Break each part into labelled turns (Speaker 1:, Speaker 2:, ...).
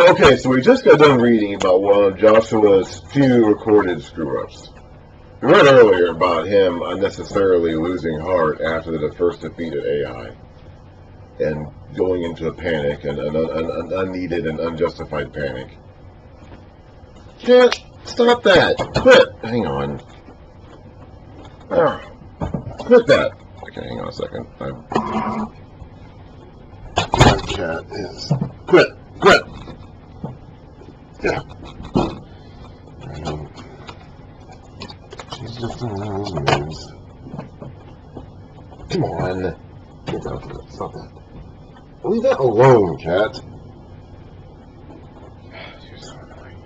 Speaker 1: Okay, so we just got done reading about one of Joshua's few recorded screw-ups. We read earlier about him unnecessarily losing heart after the first defeat at Ai and going into a panic, an unneeded and unjustified panic. Can't stop that. Quit. Hang on. Quit that. Okay, hang on a second. My cat is... Quit. Yeah. She's just in those moods. Come on. Get out of it. Stop that. Leave that alone, cat. You're so annoying.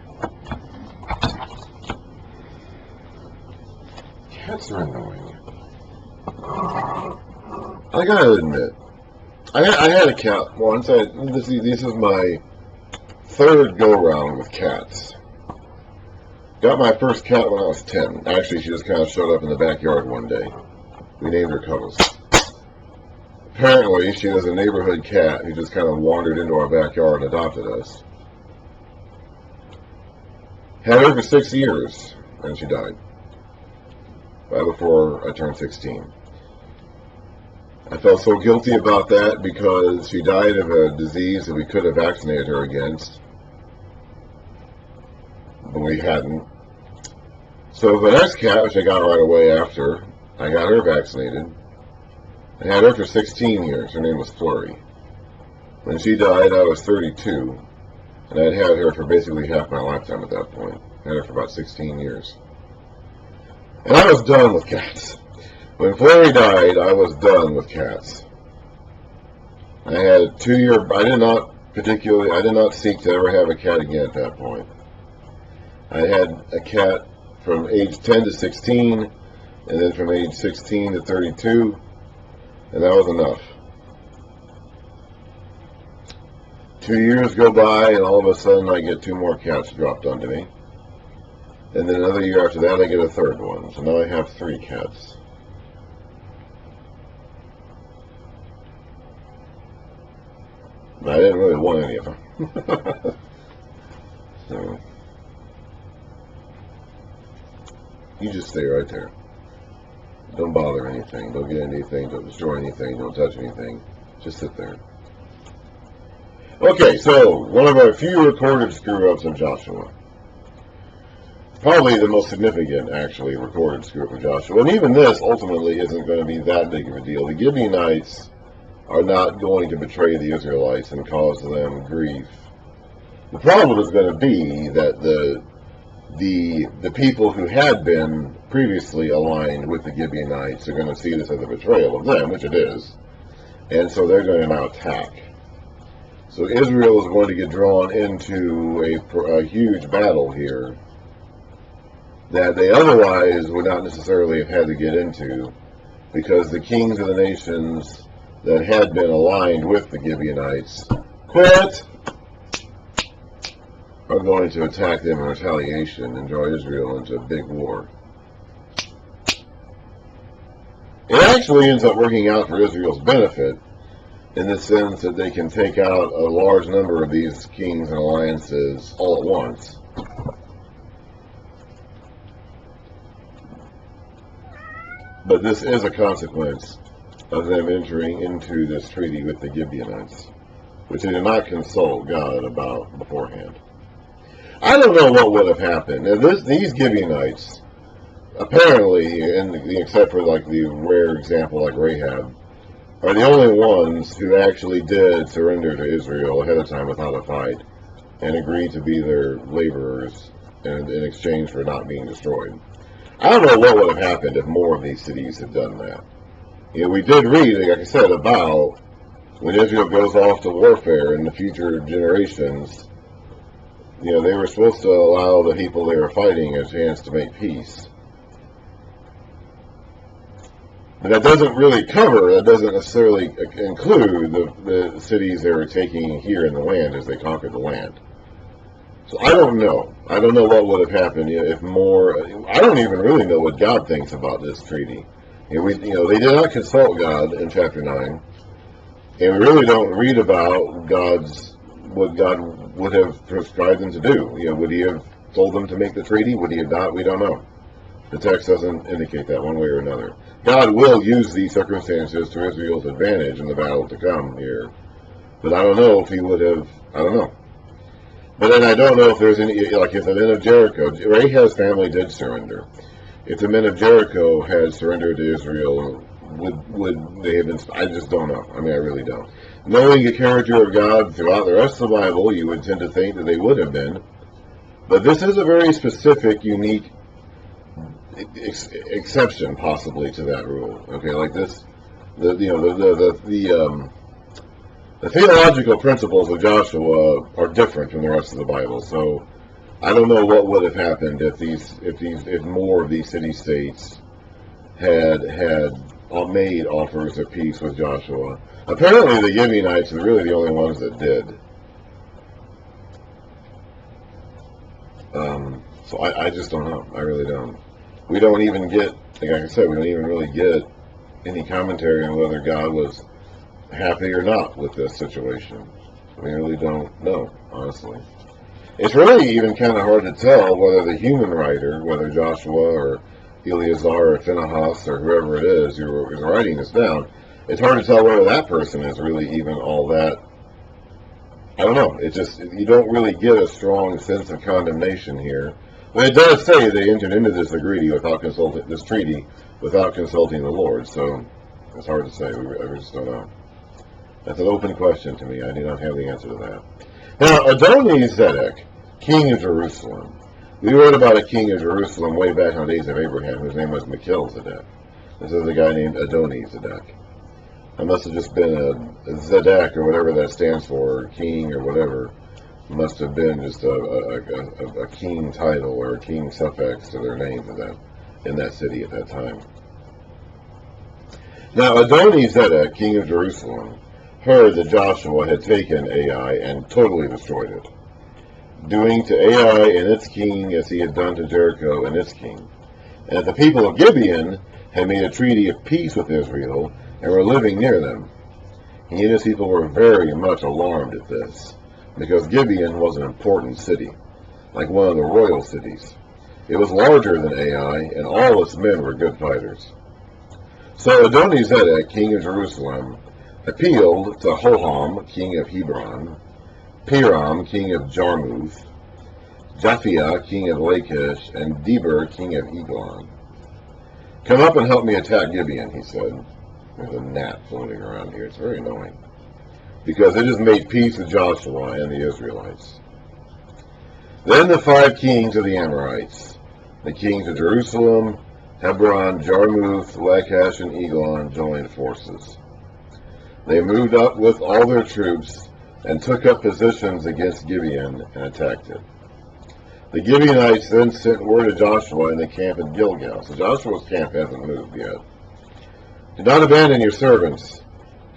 Speaker 1: Cats are annoying. I gotta admit, I had a cat once. This is my third go-round with cats. Got my first cat when I was 10. Actually, she just kind of showed up in the backyard one day. We named her Cuddles. Apparently, she was a neighborhood cat who just kind of wandered into our backyard and adopted us. Had her for 6 years, and she died. Right before I turned 16. I felt so guilty about that because she died of a disease that we could have vaccinated her against. But we hadn't. So the next cat, which I got right away after, I got her vaccinated. I had her for 16 years. Her name was Flurry. When she died, I was 32. And I'd had her for basically half my lifetime at that point. I had her for about 16 years. And I was done with cats. When Flurry died, I was done with cats. I had a 2-year... I did not seek to ever have a cat again at that point. I had a cat from age 10 to 16, and then from age 16 to 32, and that was enough. 2 years go by, and all of a sudden I get 2 more cats dropped onto me. And then another year after that, I get a third one. So now I have 3 cats. But I didn't really want any of them. So, you just stay right there. Don't bother anything. Don't get anything. Don't destroy anything. Don't touch anything. Just sit there. Okay, so one of our few recorded screw-ups of Joshua. Probably the most significant, actually, recorded screw-up of Joshua. And even this, ultimately, isn't going to be that big of a deal. The Gibeonites are not going to betray the Israelites and cause them grief. The problem is going to be that the people who had been previously aligned with the Gibeonites are going to see this as a betrayal of them, which it is. And so they're going to now attack. So Israel is going to get drawn into a huge battle here that they otherwise would not necessarily have had to get into, because the kings of the nations that had been aligned with the Gibeonites are going to attack them in retaliation and draw Israel into a big war. It actually ends up working out for Israel's benefit, in the sense that they can take out a large number of these kings and alliances all at once. But this is a consequence of them entering into this treaty with the Gibeonites, which they did not consult God about beforehand. I don't know what would have happened. Now, these Gibeonites, apparently, except for like the rare example like Rahab, are the only ones who actually did surrender to Israel ahead of time without a fight and agreed to be their laborers in exchange for not being destroyed. I don't know what would have happened if more of these cities had done that. You know, we did read, like I said, about when Israel goes off to warfare in the future generations. You know, they were supposed to allow the people they were fighting a chance to make peace. But that doesn't really that doesn't necessarily include the cities they were taking here in the land as they conquered the land. So I don't know. I don't know what would have happened if more. I don't even really know what God thinks about this treaty. They did not consult God in chapter 9, and we really don't read about what God would have prescribed them to do. Would he have told them to make the treaty? Would he have not? We don't know. The text doesn't indicate that one way or another. God will use these circumstances to Israel's advantage in the battle to come here. But I don't know if he would have, I don't know. But then I don't know if there's any, like if the men of Jericho, Rahab's family did surrender. If the men of Jericho had surrendered to Israel, would they have been, I just don't know. I mean, I really don't. Knowing the character of God throughout the rest of the Bible, you would tend to think that they would have been. But this is a very specific, unique exception, possibly, to that rule. Okay, like this, the theological principles of Joshua are different from the rest of the Bible. So I don't know what would have happened if more of these city-states had made offers of peace with Joshua. Apparently, the Gibeonites are really the only ones that did. So I just don't know. I really don't. We don't even get, like I said, we don't even really get any commentary on whether God was happy or not with this situation. We really don't know, honestly. It's really even kind of hard to tell whether the human writer, whether Joshua or Eleazar or Phinehas or whoever it is who is writing this down, it's hard to tell whether that person is really even all that. I don't know. It's just, you don't really get a strong sense of condemnation here. But it does say they entered into this treaty without consulting the Lord. So it's hard to say. I just don't know. That's an open question to me. I do not have the answer to that. Now, Adoni-Zedek, king of Jerusalem. We read about a king of Jerusalem way back in the days of Abraham, whose name was Melchizedek. This is a guy named Adoni-Zedek. It must have just been a Zedek, or whatever that stands for, or king, or whatever. It must have been just a king title, or a king suffix to their name in that city at that time. Now, Adoni-Zedek, king of Jerusalem, heard that Joshua had taken Ai and totally destroyed it, doing to Ai and its king as he had done to Jericho and its king. And that the people of Gibeon had made a treaty of peace with Israel and were living near them. He and his people were very much alarmed at this, because Gibeon was an important city, like one of the royal cities. It was larger than Ai, and all its men were good fighters. So Adoni-Zedek, king of Jerusalem, appealed to Hoham, king of Hebron, Piram, king of Jarmuth, Japhia, king of Lachish, and Deber, king of Eglon. Come up and help me attack Gibeon, he said. There's a gnat floating around here. It's very annoying, because it has made peace with Joshua and the Israelites. Then the 5 kings of the Amorites, the kings of Jerusalem, Hebron, Jarmuth, Lachish, and Eglon, joined forces. They moved up with all their troops and took up positions against Gibeon and attacked it. The Gibeonites then sent word to Joshua in the camp at Gilgal. So Joshua's camp hasn't moved yet. Do not abandon your servants.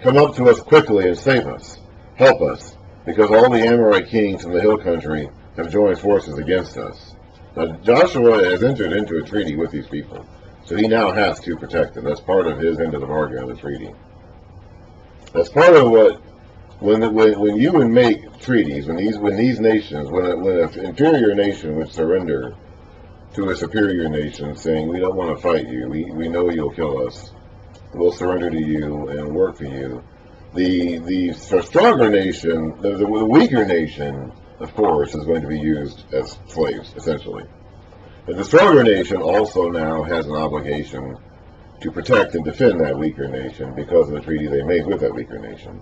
Speaker 1: Come up to us quickly and save us. Help us, because all the Amorite kings in the hill country have joined forces against us. Now, Joshua has entered into a treaty with these people, so he now has to protect them. That's part of his end of the bargain of the treaty. That's part of what, when you would make treaties, when these nations, when an inferior nation would surrender to a superior nation, saying, we don't want to fight you, we know you'll kill us, we'll surrender to you and work for you. The stronger nation, the weaker nation, of course, is going to be used as slaves, essentially. But the stronger nation also now has an obligation to protect and defend that weaker nation because of the treaty they made with that weaker nation.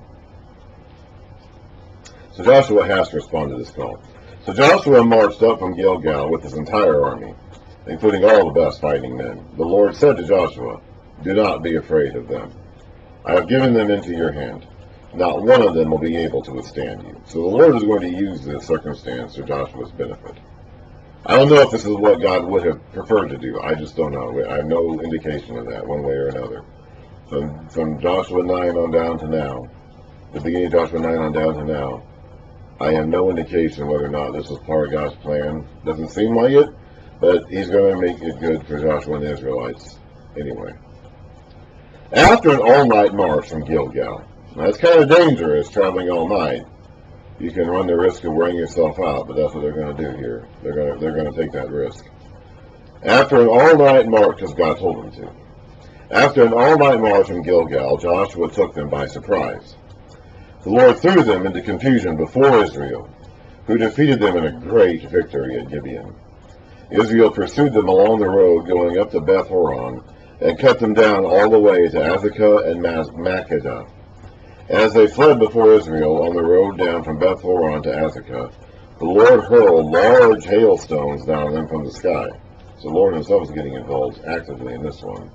Speaker 1: So Joshua has to respond to this call. So Joshua marched up from Gilgal with his entire army, including all the best fighting men. The Lord said to Joshua, do not be afraid of them. I have given them into your hand. Not one of them will be able to withstand you. So the Lord is going to use this circumstance to Joshua's benefit. I don't know if this is what God would have preferred to do. I just don't know. I have no indication of that, one way or another. From Joshua 9 on down to now, the beginning of Joshua 9 on down to now, I have no indication whether or not this was part of God's plan. Doesn't seem like it, but he's going to make it good for Joshua and the Israelites anyway. After an all-night march from Gilgal, now it's kind of dangerous traveling all night. you can run the risk of wearing yourself out, but that's what they're going to do here. They're going to take that risk. After an all-night march, because God told them to. After an all-night march from Gilgal, Joshua took them by surprise. The Lord threw them into confusion before Israel, who defeated them in a great victory at Gibeon. Israel pursued them along the road going up to Beth Horon, and cut them down all the way to Azekah and Makkedah. As they fled before Israel on the road down from Beth Horon to Azekah, the Lord hurled large hailstones down on them from the sky. So the Lord himself was getting involved actively in this one.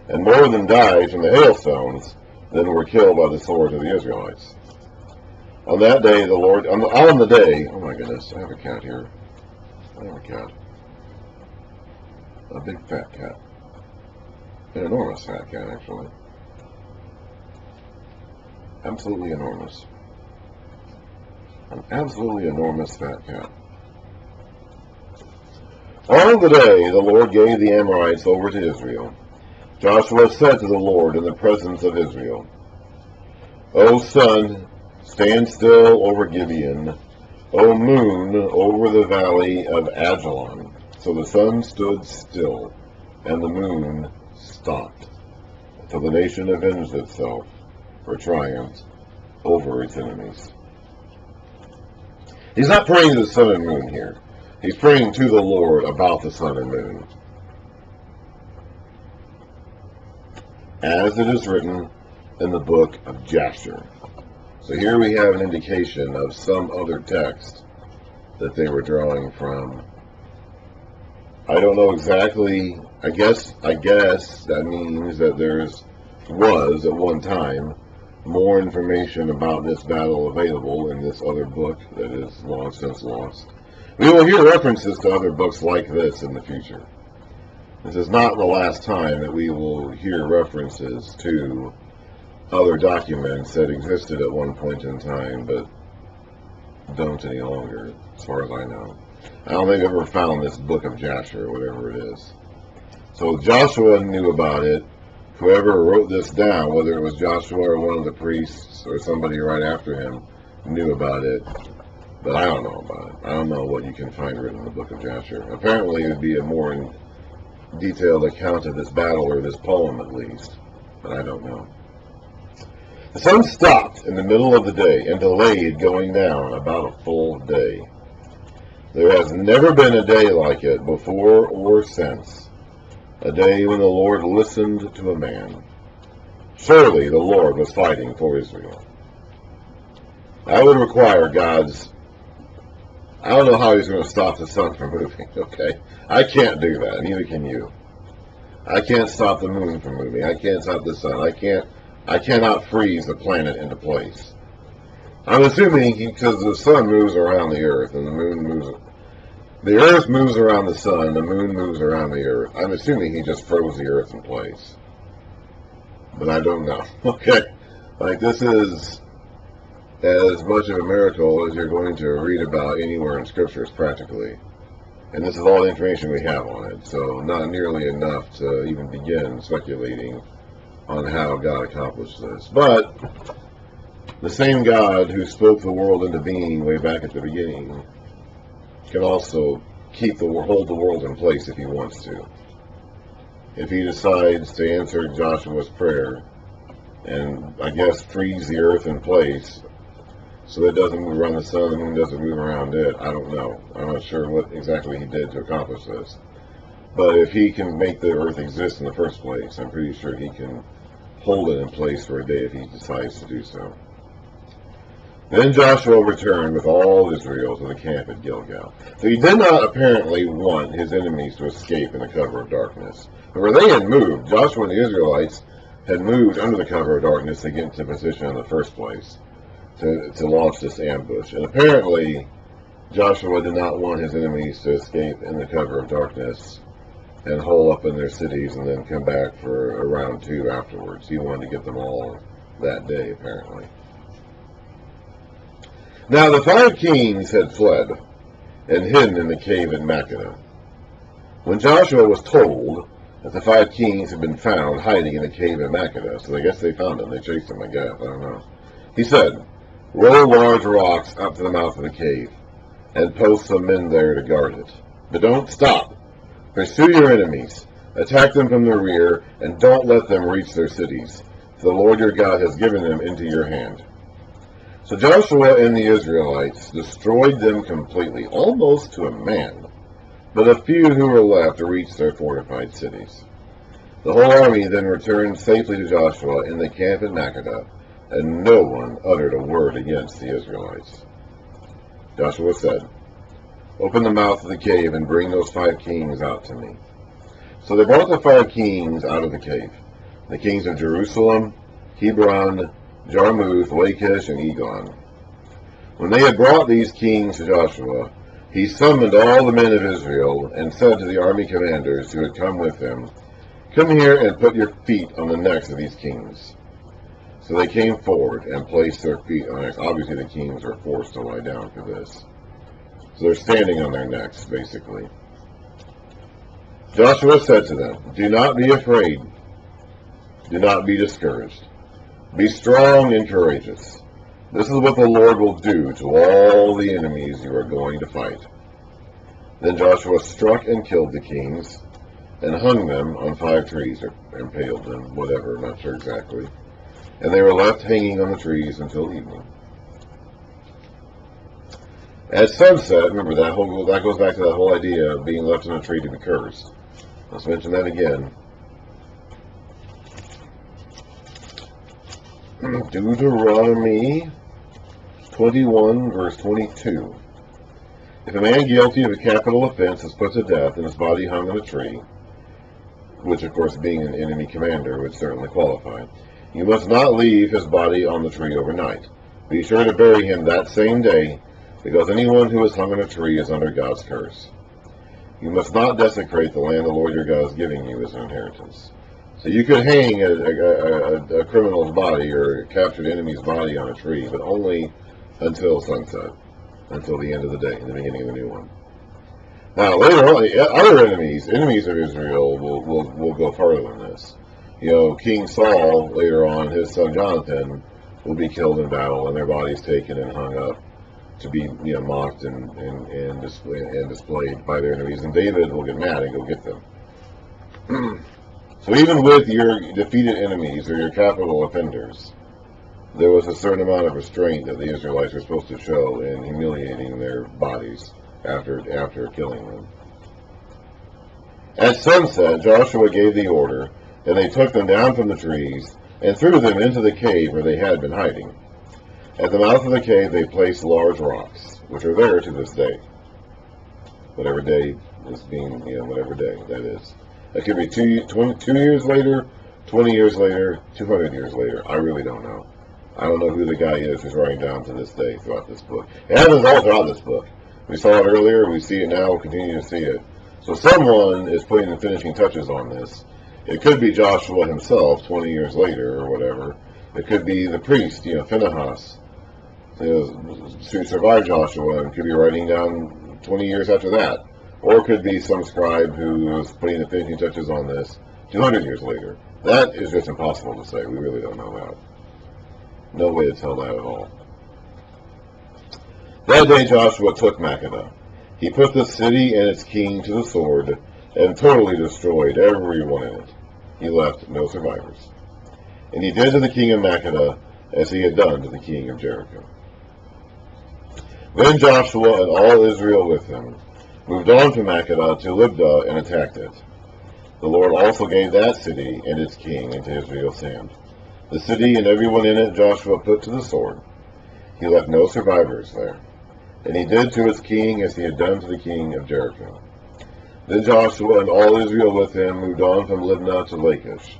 Speaker 1: And more of them died from the hailstones than were killed by the sword of the Israelites. On that day, the Lord, on the day, oh my goodness, I have a cat here. I have a cat. A big fat cat. An enormous fat cat, actually. Absolutely enormous. An absolutely enormous fat cat. On the day the Lord gave the Amorites over to Israel, Joshua said to the Lord in the presence of Israel, O sun, stand still over Gibeon, O moon, over the valley of Ajalon. So the sun stood still, and the moon stopped, till the nation avenged itself or triumphed over its enemies. He's not praying to the sun and moon here. He's praying to the Lord about the sun and moon. As it is written in the book of Jasher. So here we have an indication of some other text that they were drawing from. I don't know exactly. I guess that means that was at one time more information about this battle available in this other book that is long since lost. We will hear references to other books like this in the future. This is not the last time that we will hear references to other documents that existed at one point in time, but don't any longer, as far as I know. I don't think I've ever found this book of Jasher, whatever it is. So Joshua knew about it. Whoever wrote this down, whether it was Joshua or one of the priests or somebody right after him, knew about it. But I don't know about it. I don't know what you can find written in the book of Jasher. Apparently it would be a more detailed account of this battle, or this poem at least. But I don't know. The sun stopped in the middle of the day and delayed going down about a full day. There has never been a day like it before or since, a day when the Lord listened to a man. Surely the Lord was fighting for Israel. I would require God's... I don't know how he's going to stop the sun from moving, okay? I can't do that, neither can you. I can't stop the moon from moving. I can't stop the sun. I cannot freeze the planet into place. I'm assuming because the sun moves around the earth and the moon moves... The earth moves around the sun, the moon moves around the earth. I'm assuming he just froze the earth in place. But I don't know. Okay? Like, this is as much of a miracle as you're going to read about anywhere in Scriptures, practically. And this is all the information we have on it. So not nearly enough to even begin speculating on how God accomplished this. But the same God who spoke the world into being way back at the beginning can also hold the world in place if he wants to. If he decides to answer Joshua's prayer and, I guess, freeze the earth in place so it doesn't move around the sun, the moon doesn't move around it, I don't know. I'm not sure what exactly he did to accomplish this. But if he can make the earth exist in the first place, I'm pretty sure he can hold it in place for a day if he decides to do so. Then Joshua returned with all Israel to the camp at Gilgal. So he did not apparently want his enemies to escape in the cover of darkness. For they had moved. Joshua and the Israelites had moved under the cover of darkness to get into position in the first place, to launch this ambush. And apparently Joshua did not want his enemies to escape in the cover of darkness and hole up in their cities and then come back for a round two afterwards. He wanted to get them all that day, apparently. Now the 5 kings had fled and hidden in the cave at Makkedah. When Joshua was told that the 5 kings had been found hiding in the cave at Makkedah, so I guess they found them, they chased them, I guess, I don't know. He said, Roll large rocks up to the mouth of the cave, and post some men there to guard it. But don't stop. Pursue your enemies. Attack them from the rear, and don't let them reach their cities. For the Lord your God has given them into your hand." So Joshua and the Israelites destroyed them completely, almost to a man. But a few who were left reached their fortified cities. The whole army then returned safely to Joshua in the camp at Makkedah, and no one uttered a word against the Israelites. Joshua said, "Open the mouth of the cave and bring those 5 kings out to me." So they brought the 5 kings out of the cave, the kings of Jerusalem, Hebron, Jarmuth, Lachish, and Eglon. When they had brought these kings to Joshua, he summoned all the men of Israel and said to the army commanders who had come with him, "Come here and put your feet on the necks of these kings." So they came forward and placed their feet on their necks. Obviously the kings were forced to lie down for this. So they're standing on their necks, basically. Joshua said to them, "Do not be afraid. Do not be discouraged. Be strong and courageous. This is what the Lord will do to all the enemies you are going to fight." Then Joshua struck and killed the kings, and hung them on 5 trees, or impaled them, whatever, I'm not sure exactly. And they were left hanging on the trees until evening. At sunset, remember that goes back to that whole idea of being left on a tree to be cursed. Let's mention that again. Deuteronomy 21, verse 22. If a man guilty of a capital offense is put to death and his body hung on a tree, which of course being an enemy commander would certainly qualify, you must not leave his body on the tree overnight. Be sure to bury him that same day, because anyone who is hung on a tree is under God's curse. You must not desecrate the land the Lord your God is giving you as an inheritance. So you could hang a criminal's body or a captured enemy's body on a tree, but only until sunset, until the end of the day, in the beginning of the new one. Now, later on, other enemies of Israel will go further than this. You know, King Saul, later on, his son Jonathan, will be killed in battle, and their bodies taken and hung up to be, mocked and displayed by their enemies. And David will get mad and go get them. So even with your defeated enemies or your capital offenders, there was a certain amount of restraint that the Israelites were supposed to show in humiliating their bodies after killing them. At sunset, Joshua gave the order, and they took them down from the trees and threw them into the cave where they had been hiding. At the mouth of the cave they placed large rocks, which are there to this day. Whatever day is being, whatever day that is. It could be 2 years later, 20 years later, 200 years later. I really don't know. I don't know who the guy is who's writing down to this day throughout this book. It happens all throughout this book. We saw it earlier, we see it now, we'll continue to see it. So someone is putting the finishing touches on this. It could be Joshua himself 20 years later or whatever. It could be the priest, Phinehas, who survived Joshua and could be writing down 20 years after that. Or it could be some scribe who was putting the finishing touches on this 200 years later. That is just impossible to say. We really don't know that. No way to tell that at all. That day Joshua took Makkedah. He put the city and its king to the sword and totally destroyed everyone in it. He left no survivors. And he did to the king of Makkedah as he had done to the king of Jericho. Then Joshua and all Israel with him moved on from Makkedah to Libnah and attacked it. The Lord also gave that city and its king into Israel's hand. The city and everyone in it Joshua put to the sword. He left no survivors there. And he did to its king as he had done to the king of Jericho. Then Joshua and all Israel with him moved on from Libnah to Lachish.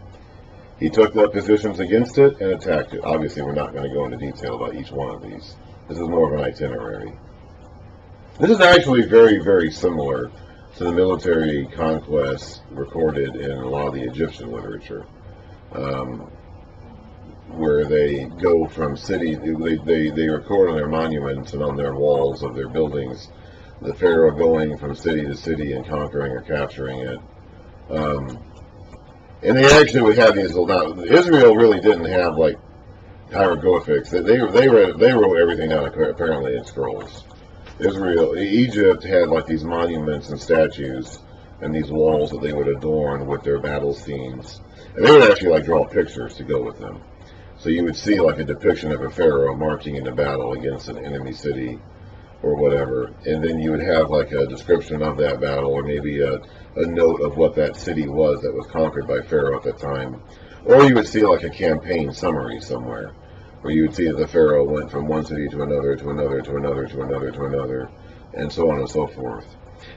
Speaker 1: He took up positions against it and attacked it. Obviously, we're not going to go into detail about each one of these. This is more of an itinerary. This is actually very, very similar to the military conquests recorded in a lot of the Egyptian literature, where they go from city, they record on their monuments and on their walls of their buildings the Pharaoh going from city to city and conquering or capturing it. And they actually would have these, now, Israel really didn't have, hieroglyphics. They wrote everything down apparently in scrolls. Egypt had like these monuments and statues and these walls that they would adorn with their battle scenes, and they would actually like draw pictures to go with them. So you would see like a depiction of a pharaoh marching into battle against an enemy city or whatever, and then you would have like a description of that battle, or maybe a note of what that city was that was conquered by Pharaoh at the time. Or you would see like a campaign summary somewhere, where you would see that the Pharaoh went from one city to another, to another, to another, to another, to another, and so on and so forth.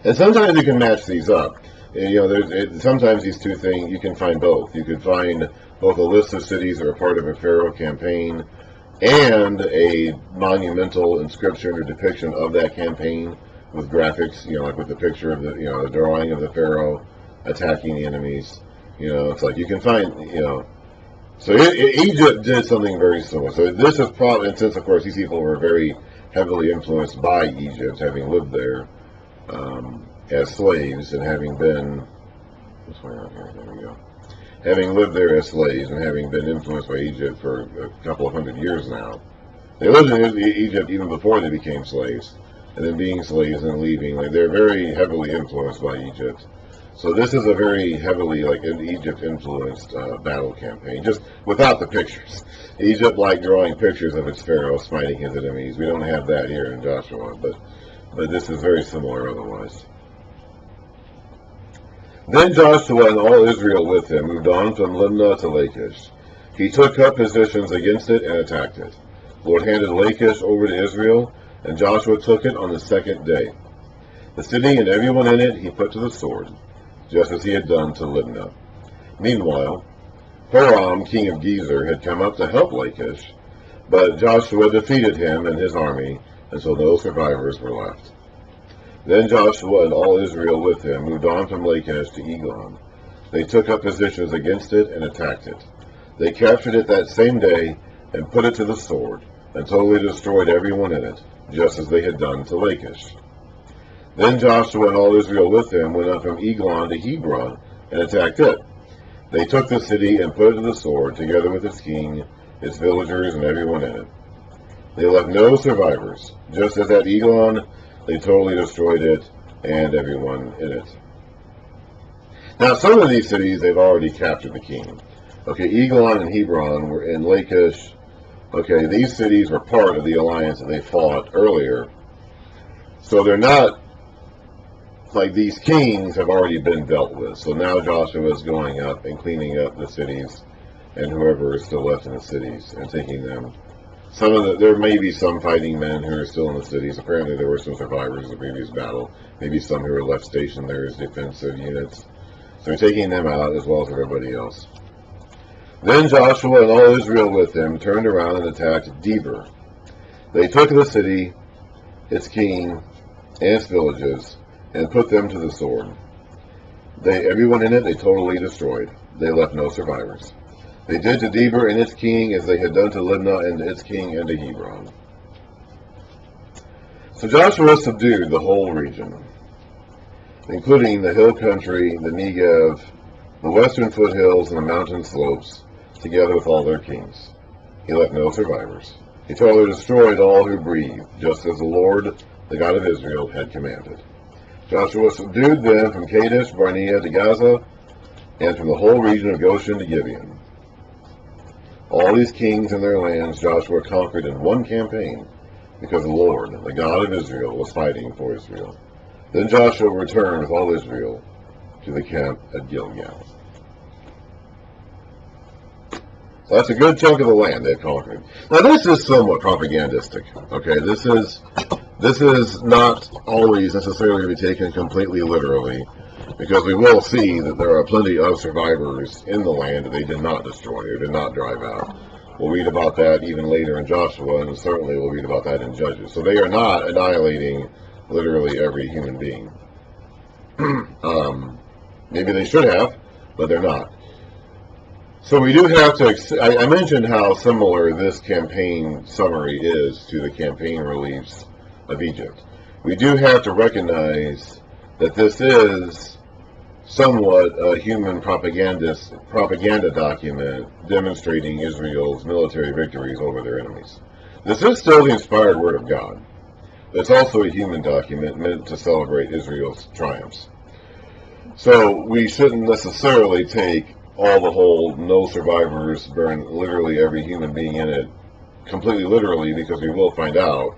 Speaker 1: And sometimes you can match these up. Sometimes these two things, you can find both. You could find both a list of cities that are part of a Pharaoh campaign and a monumental inscription or depiction of that campaign with graphics, like with the picture of the drawing of the Pharaoh attacking the enemies. It's like you can find, So Egypt did something very similar. So this is probably, and since of course these people were very heavily influenced by Egypt, having lived there as slaves and having been, what's going on here? There we go. Having lived there as slaves and having been influenced by Egypt for a couple of hundred years now. They lived in Egypt even before they became slaves, and then being slaves and leaving. Like they're very heavily influenced by Egypt. So this is a very heavily Egypt influenced battle campaign, just without the pictures. Egypt liked drawing pictures of its pharaohs fighting his enemies. We don't have that here in Joshua, but this is very similar otherwise. Then Joshua and all Israel with him moved on from Libnah to Lachish. He took up positions against it and attacked it. The Lord handed Lachish over to Israel, and Joshua took it on the second day. The city and everyone in it he put to the sword, just as he had done to Libnah. Meanwhile, Horam, king of Gezer, had come up to help Lachish, but Joshua defeated him and his army, and so no survivors were left. Then Joshua and all Israel with him moved on from Lachish to Eglon. They took up positions against it and attacked it. They captured it that same day and put it to the sword, and totally destroyed everyone in it, just as they had done to Lachish. Then Joshua and all Israel with him went up from Eglon to Hebron and attacked it. They took the city and put it to the sword, together with its king, its villagers, and everyone in it. They left no survivors, just as at Eglon they totally destroyed it and everyone in it. Now, some of these cities, they've already captured the king. Okay, Eglon and Hebron were in Lachish. Okay, these cities were part of the alliance that they fought earlier. So they're not, like these kings have already been dealt with. So now Joshua is going up and cleaning up the cities and whoever is still left in the cities and taking them. There may be some fighting men who are still in the cities. Apparently there were some survivors of the previous battle. Maybe some who were left stationed there as defensive units. So they're taking them out as well as everybody else. Then Joshua and all Israel with him turned around and attacked Debir. They took the city, its king, and its villages, and put them to the sword. Everyone in it they totally destroyed. They left no survivors. They did to Debir and its king as they had done to Libnah and its king and to Hebron. So Joshua subdued the whole region, including the hill country, the Negev, the western foothills, and the mountain slopes, together with all their kings. He left no survivors. He totally destroyed all who breathed, just as the Lord, the God of Israel, had commanded. Joshua subdued them from Kadesh Barnea to Gaza, and from the whole region of Goshen to Gibeon. All these kings and their lands Joshua conquered in one campaign, because the Lord, the God of Israel, was fighting for Israel. Then Joshua returned with all Israel to the camp at Gilgal. So that's a good chunk of the land they've conquered. Now this is somewhat propagandistic. Okay, this is not always necessarily to be taken completely literally, because we will see that there are plenty of survivors in the land that they did not destroy or did not drive out. We'll read about that even later in Joshua, and certainly we'll read about that in Judges. So they are not annihilating literally every human being. Maybe they should have, but they're not. So we do have to, I mentioned how similar this campaign summary is to the campaign reliefs of Egypt. We do have to recognize that this is somewhat a human propaganda document demonstrating Israel's military victories over their enemies. This is still the inspired word of God. It's also a human document meant to celebrate Israel's triumphs. So we shouldn't necessarily take all the whole no survivors, burn literally every human being in it completely literally, because we will find out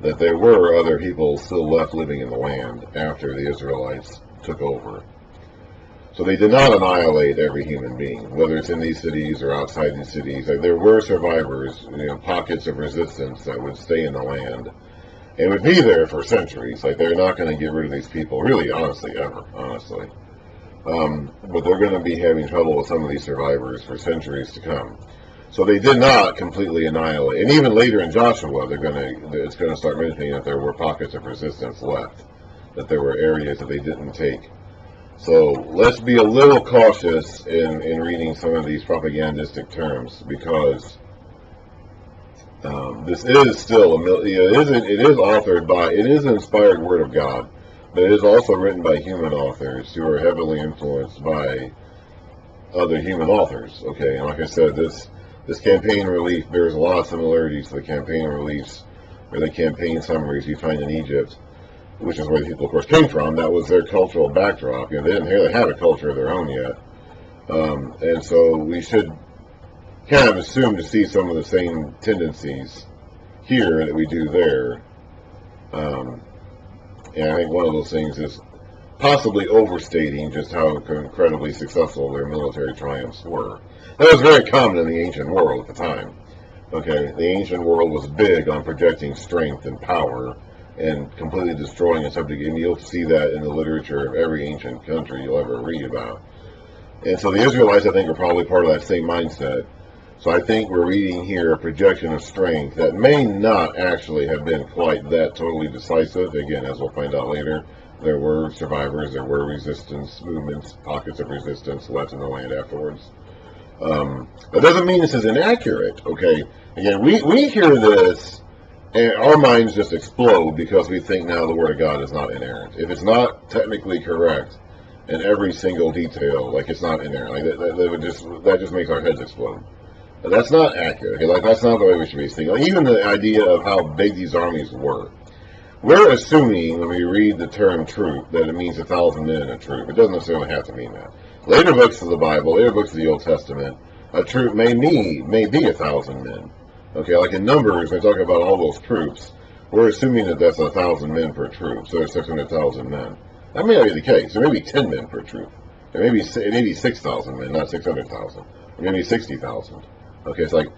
Speaker 1: that there were other people still left living in the land after the Israelites took over. So they did not annihilate every human being, whether it's in these cities or outside these cities. Like, there were survivors, pockets of resistance that would stay in the land and would be there for centuries. Like, they're not going to get rid of these people, really, honestly, ever, honestly. But they're going to be having trouble with some of these survivors for centuries to come. So they did not completely annihilate. And even later in Joshua, it's going to start mentioning that there were pockets of resistance left, that there were areas that they didn't take. So let's be a little cautious in reading some of these propagandistic terms, because this is still it is authored by, it is an inspired word of God, but it is also written by human authors who are heavily influenced by other human authors. Okay, and like I said, this campaign relief bears a lot of similarities to the campaign reliefs or the campaign summaries you find in Egypt, which is where the people, of course, came from. That was their cultural backdrop. They didn't really have a culture of their own yet. And so we should kind of assume to see some of the same tendencies here that we do there. And I think one of those things is possibly overstating just how incredibly successful their military triumphs were. That was very common in the ancient world at the time. Okay, the ancient world was big on projecting strength and power and completely destroying and subjugating. And you'll see that in the literature of every ancient country you'll ever read about. And so the Israelites, I think, are probably part of that same mindset. So I think we're reading here a projection of strength that may not actually have been quite that totally decisive. Again, as we'll find out later, there were survivors, there were resistance movements, pockets of resistance left in the land afterwards. That doesn't mean this is inaccurate, okay? Again, we hear this, and our minds just explode because we think now the Word of God is not inerrant. If it's not technically correct in every single detail, like, it's not inerrant. Like, that just makes our heads explode. But that's not accurate. Okay? Like, that's not the way we should be thinking. Like, even the idea of how big these armies were. We're assuming when we read the term troop that it means 1,000 men in a troop. It doesn't necessarily have to mean that. Later books of the Bible, later books of the Old Testament, a troop may be 1,000 men. Okay, like in Numbers, they talk about all those troops. We're assuming that that's 1,000 men per troop, so there's 600,000 men. That may not be the case. There may be 10 men per troop. There may be 6,000 men, not 600,000. Or maybe 60,000. Okay, it's like,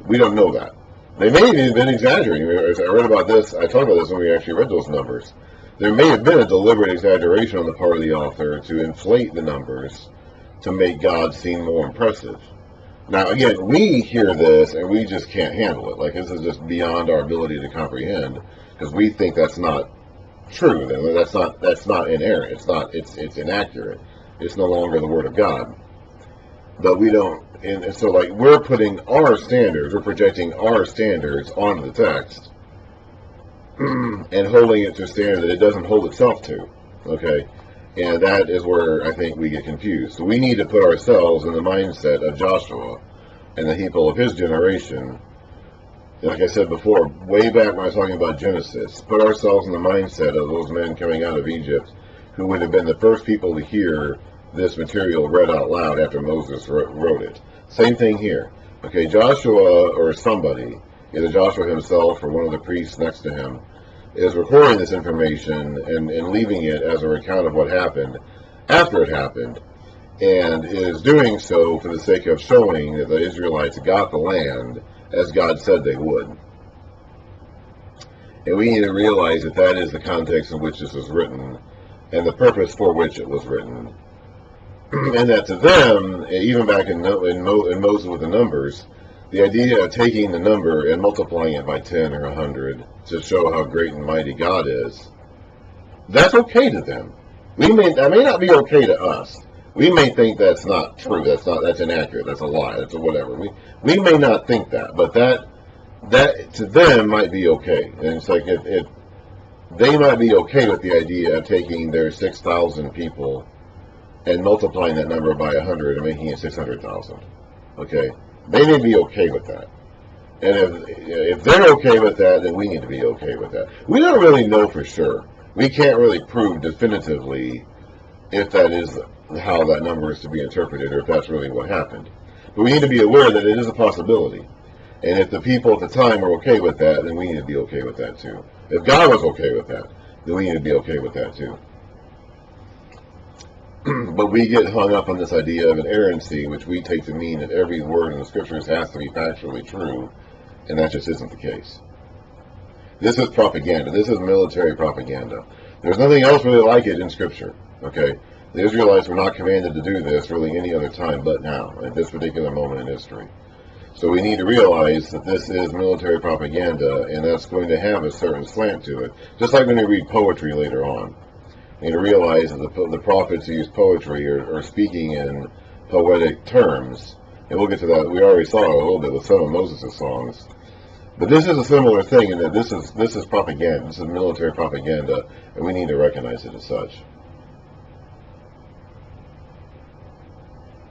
Speaker 1: we don't know that. They may have been exaggerating. I read about this, I talked about this when we actually read those numbers. There may have been a deliberate exaggeration on the part of the author to inflate the numbers to make God seem more impressive. Now, again, we hear this and we just can't handle it. Like, this is just beyond our ability to comprehend, because we think that's not true. That's not inerrant. It's inaccurate. It's no longer the Word of God. But we don't, and so, like, we're putting our standards, we're projecting our standards onto the text and holding it to a standard that it doesn't hold itself to. Okay? And that is where I think we get confused. So we need to put ourselves in the mindset of Joshua and the people of his generation. Like I said before, way back when I was talking about Genesis, put ourselves in the mindset of those men coming out of Egypt who would have been the first people to hear this material read out loud after Moses wrote it. Same thing here. Okay, Joshua or somebody, either Joshua himself or one of the priests next to him, is recording this information and leaving it as a recount of what happened after it happened, and is doing so for the sake of showing that the Israelites got the land as God said they would. And we need to realize that that is the context in which this was written and the purpose for which it was written. And that to them, even back in Moses with the numbers, the idea of taking the number and multiplying it by 10 or 100 to show how great and mighty God is, that's okay to them. That may not be okay to us. We may think that's not true. That's inaccurate. That's a lie. That's a whatever. We may not think that, but that to them might be okay. And it's like they might be okay with the idea of taking their 6,000 people and multiplying that number by 100 and making it 600,000. Okay? They need to be okay with that. And if they're okay with that, then we need to be okay with that. We don't really know for sure. We can't really prove definitively if that is how that number is to be interpreted, or if that's really what happened. But we need to be aware that it is a possibility. And if the people at the time were okay with that, then we need to be okay with that too. If God was okay with that, then we need to be okay with that too. But we get hung up on this idea of inerrancy, which we take to mean that every word in the scriptures has to be factually true, and that just isn't the case. This is propaganda. This is military propaganda. There's nothing else really like it in scripture. Okay? The Israelites were not commanded to do this really any other time but now, at this particular moment in history. So we need to realize that this is military propaganda, and that's going to have a certain slant to it. Just like when you read poetry later on. You need to realize that the prophets who use poetry are speaking in poetic terms. And we'll get to that. We already saw a little bit with some of Moses' songs. But this is a similar thing in that this is propaganda. This is military propaganda, and we need to recognize it as such.